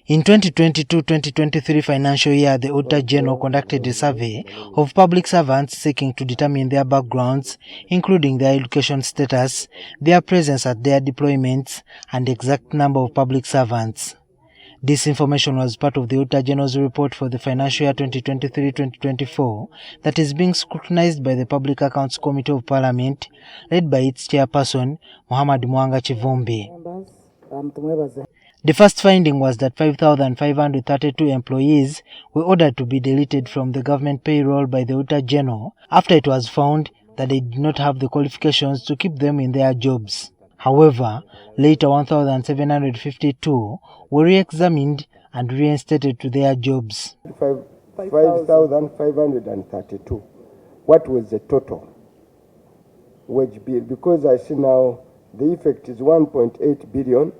In 2022-2023 financial year, the Auditor General conducted a survey of public servants seeking to determine their backgrounds, including their education status, their presence at their deployments, and the exact number of public servants. This information was part of the Auditor General's report for the financial year 2023-2024 that is being scrutinized by the Public Accounts Committee of Parliament, led by its chairperson, Muhammad Mwanga Chivumbi. The first finding was that 5,532 employees were ordered to be deleted from the government payroll by the Auditor General after it was found that they did not have the qualifications to keep them in their jobs. However, later 1,752 were re-examined and reinstated to their jobs. 5,532. What was the total wage bill? Because I see now the effect is 1.8 billion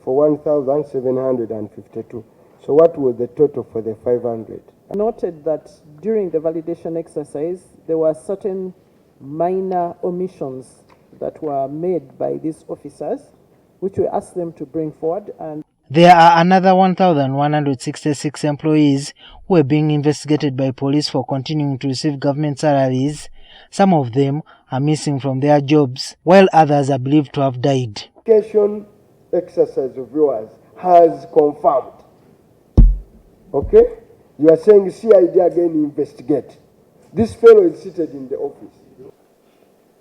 for 1,752. So what was the total for the 500? I noted that during the validation exercise, there were certain minor omissions that were made by these officers, which we asked them to bring forward. And there are another 1,166 employees who are being investigated by police for continuing to receive government salaries. Some of them are missing from their jobs, while others are believed to have died. Education exercise of yours has confirmed. Okay? You are saying CID again investigate. This fellow is seated in the office.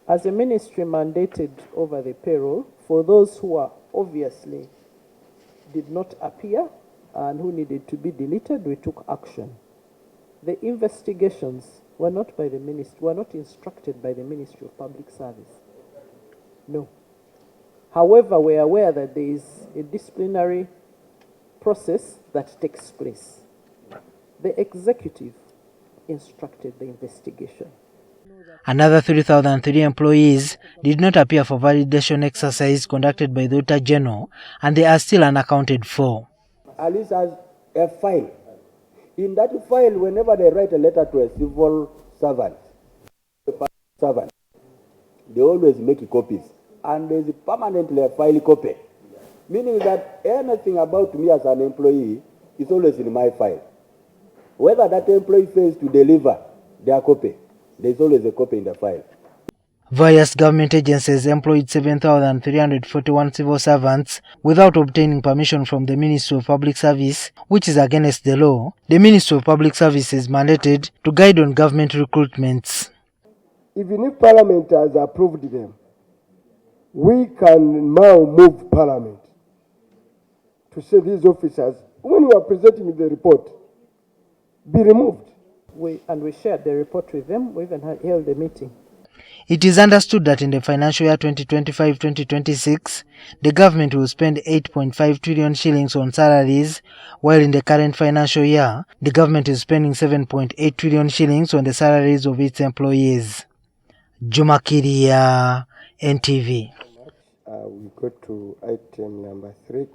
As a ministry mandated over the payroll, for those who are obviously did not appear and who needed to be deleted, we took action. The investigations were not by the ministry, were not instructed by the Ministry of Public Service. No. However, we are aware that there is a disciplinary process that takes place. The executive instructed the investigation. Another 3,003 employees did not appear for validation exercise conducted by the Auditor General, and they are still unaccounted for. Alice has a file. In that file, whenever they write a letter to a civil servant, they always make copies. And there's permanently a file copy, meaning that anything about me as an employee is always in my file. Whether that employee fails to deliver their copy, there's always a copy in the file. Various government agencies employed 7,341 civil servants without obtaining permission from the Ministry of Public Service, which is against the law. The Ministry of Public Service is mandated to guide on government recruitments. Even if Parliament has approved them, we can now move Parliament to say these officers, when we are presenting the report, be removed. We shared the report with them. We even held a meeting. It is understood that in the financial year 2025-2026, the government will spend 8.5 trillion shillings on salaries, while in the current financial year, the government is spending 7.8 trillion shillings on the salaries of its employees. Juma Kiria, NTV. We go to item number 3.